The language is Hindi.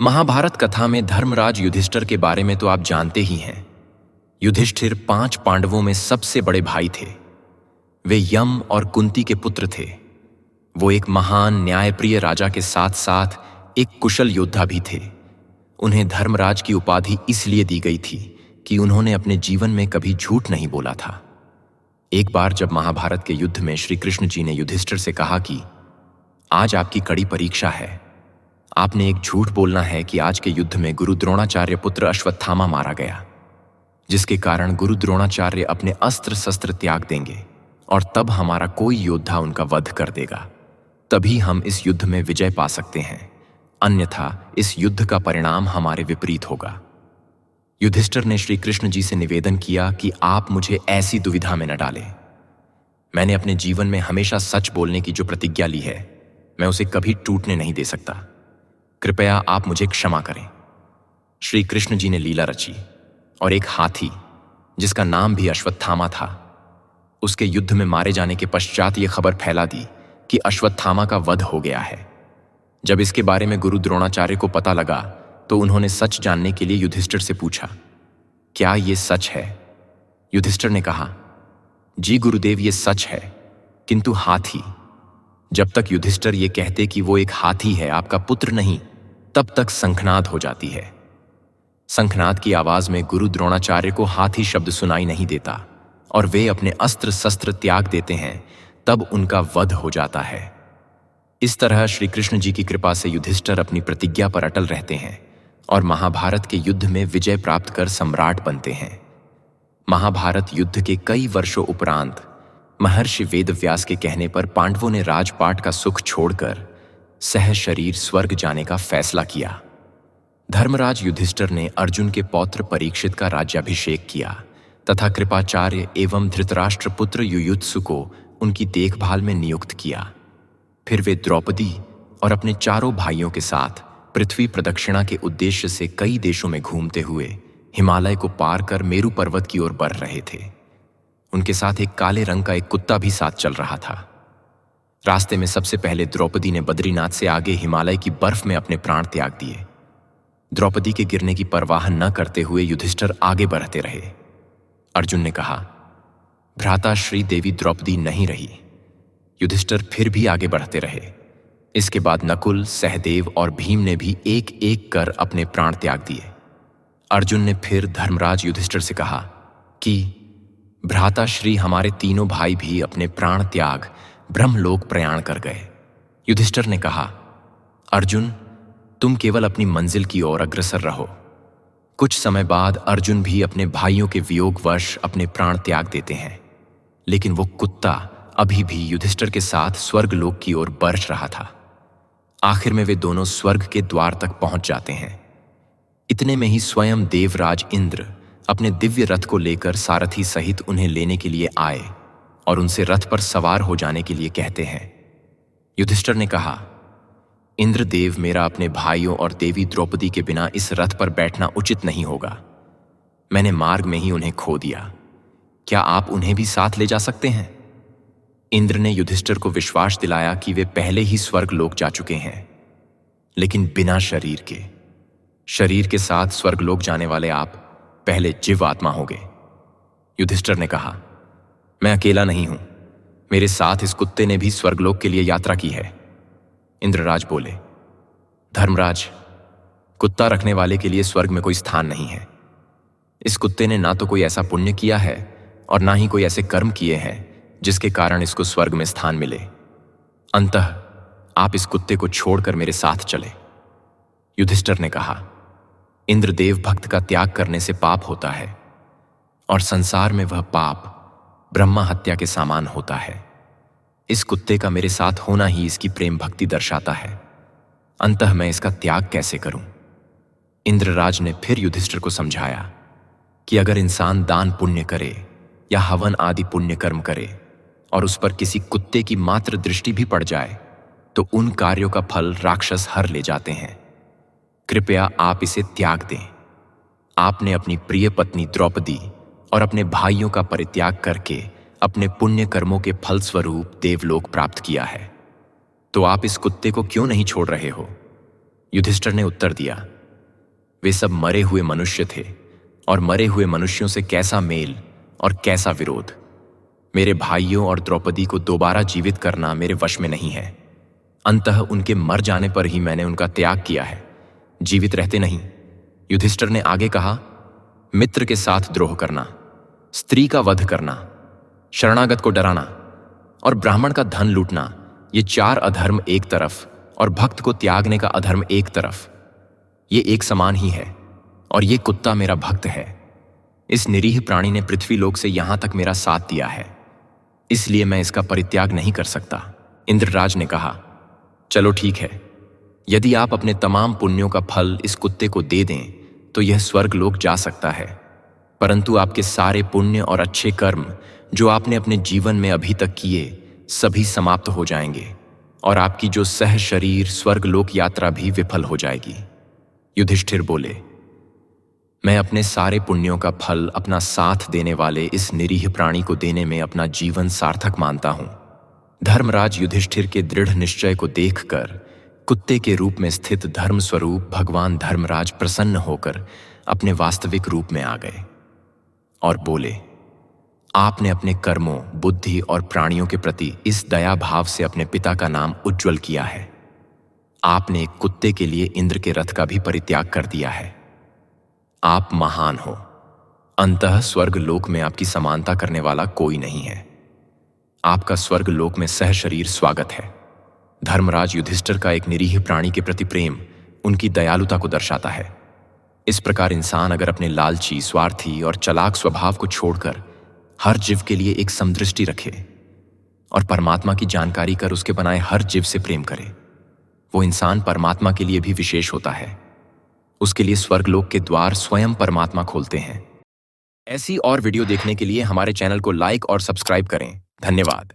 महाभारत कथा में धर्मराज युधिष्ठिर के बारे में तो आप जानते ही हैं। युधिष्ठिर 5 पांडवों में सबसे बड़े भाई थे। वे यम और कुंती के पुत्र थे। वो एक महान न्यायप्रिय राजा के साथ साथ एक कुशल योद्धा भी थे। उन्हें धर्मराज की उपाधि इसलिए दी गई थी कि उन्होंने अपने जीवन में कभी झूठ नहीं बोला था। एक बार जब महाभारत के युद्ध में श्री कृष्ण जी ने युधिष्ठिर से कहा कि आज आपकी कड़ी परीक्षा है, आपने एक झूठ बोलना है कि आज के युद्ध में गुरु द्रोणाचार्य पुत्र अश्वत्थामा मारा गया, जिसके कारण गुरु द्रोणाचार्य अपने अस्त्र शस्त्र त्याग देंगे और तब हमारा कोई योद्धा उनका वध कर देगा। तभी हम इस युद्ध में विजय पा सकते हैं, अन्यथा इस युद्ध का परिणाम हमारे विपरीत होगा। युधिष्ठिर ने श्री कृष्ण जी से निवेदन किया कि आप मुझे ऐसी दुविधा में न डालें। मैंने अपने जीवन में हमेशा सच बोलने की जो प्रतिज्ञा ली है, मैं उसे कभी टूटने नहीं दे सकता। कृपया आप मुझे क्षमा करें। श्री कृष्ण जी ने लीला रची और एक हाथी, जिसका नाम भी अश्वत्थामा था, उसके युद्ध में मारे जाने के पश्चात यह खबर फैला दी कि अश्वत्थामा का वध हो गया है। जब इसके बारे में गुरु द्रोणाचार्य को पता लगा तो उन्होंने सच जानने के लिए युधिष्ठिर से पूछा, क्या ये सच है? युधिष्ठिर ने कहा, जी गुरुदेव, ये सच है, किंतु हाथी। जब तक युधिष्ठिर ये कहते कि वो एक हाथी है, आपका पुत्र नहीं, तब तक शंखनाद हो जाती है। शंखनाद की आवाज में गुरु द्रोणाचार्य को हाथी शब्द सुनाई नहीं देता और वे अपने अस्त्र शस्त्र त्याग देते हैं, तब उनका वध हो जाता है। इस तरह श्री कृष्ण जी की कृपा से युधिष्ठिर अपनी प्रतिज्ञा पर अटल रहते हैं और महाभारत के युद्ध में विजय प्राप्त कर सम्राट बनते हैं। महाभारत युद्ध के कई वर्षों उपरांत महर्षि वेदव्यास के कहने पर पांडवों ने राजपाट का सुख छोड़कर सह शरीर स्वर्ग जाने का फैसला किया। धर्मराज युधिष्ठिर ने अर्जुन के पौत्र परीक्षित का राज्याभिषेक किया तथा कृपाचार्य एवं धृतराष्ट्र पुत्र युयुत्सु को उनकी देखभाल में नियुक्त किया। फिर वे द्रौपदी और अपने चारों भाइयों के साथ पृथ्वी प्रदक्षिणा के उद्देश्य से कई देशों में घूमते हुए हिमालय को पार कर मेरु पर्वत की ओर बढ़ रहे थे। उनके साथ एक काले रंग का एक कुत्ता भी साथ चल रहा था। रास्ते में सबसे पहले द्रौपदी ने बद्रीनाथ से आगे हिमालय की बर्फ में अपने प्राण त्याग दिए। द्रौपदी के गिरने की परवाह न करते हुए युधिष्ठिर आगे बढ़ते रहे। अर्जुन ने कहा, भ्राता श्री देवी द्रौपदी नहीं रही। युधिष्ठिर फिर भी आगे बढ़ते रहे। इसके बाद नकुल, सहदेव और भीम ने भी एक एक कर अपने प्राण त्याग दिए। अर्जुन ने फिर धर्मराज युधिष्ठिर से कहा कि भ्राता श्री हमारे तीनों भाई भी अपने प्राण त्याग ब्रह्मलोक प्रयाण कर गए। युधिष्ठिर ने कहा, अर्जुन, तुम केवल अपनी मंजिल की ओर अग्रसर रहो। कुछ समय बाद अर्जुन भी अपने भाइयों के वियोगवश अपने प्राण त्याग देते हैं, लेकिन वो कुत्ता अभी भी युधिष्ठिर के साथ स्वर्गलोक की ओर बढ़ रहा था। आखिर में वे दोनों स्वर्ग के द्वार तक पहुंच जाते हैं। इतने में ही स्वयं देवराज इंद्र अपने दिव्य रथ को लेकर सारथी सहित उन्हें लेने के लिए आए और उनसे रथ पर सवार हो जाने के लिए कहते हैं। युधिष्ठिर ने कहा, इंद्रदेव, मेरा अपने भाइयों और देवी द्रौपदी के बिना इस रथ पर बैठना उचित नहीं होगा। मैंने मार्ग में ही उन्हें खो दिया। क्या आप उन्हें भी साथ ले जा सकते हैं? इंद्र ने युधिष्ठिर को विश्वास दिलाया कि वे पहले ही स्वर्गलोक जा चुके हैं, लेकिन बिना शरीर के। शरीर के साथ स्वर्गलोक जाने वाले आप पहले जीव आत्मा होंगे। युधिष्ठिर ने कहा, मैं अकेला नहीं हूं, मेरे साथ इस कुत्ते ने भी स्वर्गलोक के लिए यात्रा की है। इंद्रराज बोले, धर्मराज, कुत्ता रखने वाले के लिए स्वर्ग में कोई स्थान नहीं है। इस कुत्ते ने ना तो कोई ऐसा पुण्य किया है और ना ही कोई ऐसे कर्म किए हैं जिसके कारण इसको स्वर्ग में स्थान मिले। अंतः आप इस कुत्ते को छोड़कर मेरे साथ चले। युधिष्ठिर ने कहा, इंद्रदेव, भक्त का त्याग करने से पाप होता है और संसार में वह पाप ब्रह्मा हत्या के समान होता है। इस कुत्ते का मेरे साथ होना ही इसकी प्रेम भक्ति दर्शाता है। अंतः मैं इसका त्याग कैसे करूं? इंद्रराज ने फिर युधिष्ठिर को समझाया कि अगर इंसान दान पुण्य करे या हवन आदि पुण्य कर्म करे और उस पर किसी कुत्ते की मात्र दृष्टि भी पड़ जाए तो उन कार्यों का फल राक्षस हर ले जाते हैं। कृपया आप इसे त्याग दें। आपने अपनी प्रिय पत्नी द्रौपदी और अपने भाइयों का परित्याग करके अपने पुण्य कर्मों के फलस्वरूप देवलोक प्राप्त किया है, तो आप इस कुत्ते को क्यों नहीं छोड़ रहे हो? युधिष्ठिर ने उत्तर दिया, वे सब मरे हुए मनुष्य थे और मरे हुए मनुष्यों से कैसा मेल और कैसा विरोध। मेरे भाइयों और द्रौपदी को दोबारा जीवित करना मेरे वश में नहीं है। अंततः उनके मर जाने पर ही मैंने उनका त्याग किया है, जीवित रहते नहीं। युधिष्ठिर ने आगे कहा, मित्र के साथ द्रोह करना, स्त्री का वध करना, शरणागत को डराना और ब्राह्मण का धन लूटना, ये 4 अधर्म एक तरफ और भक्त को त्यागने का अधर्म एक तरफ, ये एक समान ही है। और ये कुत्ता मेरा भक्त है। इस निरीह प्राणी ने पृथ्वी लोक से यहां तक मेरा साथ दिया है, इसलिए मैं इसका परित्याग नहीं कर सकता। इंद्रराज ने कहा, चलो ठीक है, यदि आप अपने तमाम पुण्यों का फल इस कुत्ते को दे दें तो यह स्वर्ग लोक जा सकता है, परंतु आपके सारे पुण्य और अच्छे कर्म जो आपने अपने जीवन में अभी तक किए सभी समाप्त हो जाएंगे और आपकी जो सह शरीर स्वर्गलोक यात्रा भी विफल हो जाएगी। युधिष्ठिर बोले, मैं अपने सारे पुण्यों का फल अपना साथ देने वाले इस निरीह प्राणी को देने में अपना जीवन सार्थक मानता हूं। धर्मराज युधिष्ठिर के दृढ़ निश्चय को देखकर कुत्ते के रूप में स्थित धर्म स्वरूप भगवान धर्मराज प्रसन्न होकर अपने वास्तविक रूप में आ गए और बोले, आपने अपने कर्मों, बुद्धि और प्राणियों के प्रति इस दया भाव से अपने पिता का नाम उज्ज्वल किया है। आपने एक कुत्ते के लिए इंद्र के रथ का भी परित्याग कर दिया है। आप महान हो। अंततः स्वर्ग लोक में आपकी समानता करने वाला कोई नहीं है। आपका स्वर्ग लोक में सह शरीर स्वागत है। धर्मराज युधिष्ठिर का एक निरीह प्राणी के प्रति प्रेम उनकी दयालुता को दर्शाता है। इस प्रकार इंसान अगर अपने लालची, स्वार्थी और चालाक स्वभाव को छोड़कर हर जीव के लिए एक समदृष्टि रखे और परमात्मा की जानकारी कर उसके बनाए हर जीव से प्रेम करे, वो इंसान परमात्मा के लिए भी विशेष होता है। उसके लिए स्वर्गलोक के द्वार स्वयं परमात्मा खोलते हैं। ऐसी और वीडियो देखने के लिए हमारे चैनल को लाइक और सब्सक्राइब करें। धन्यवाद।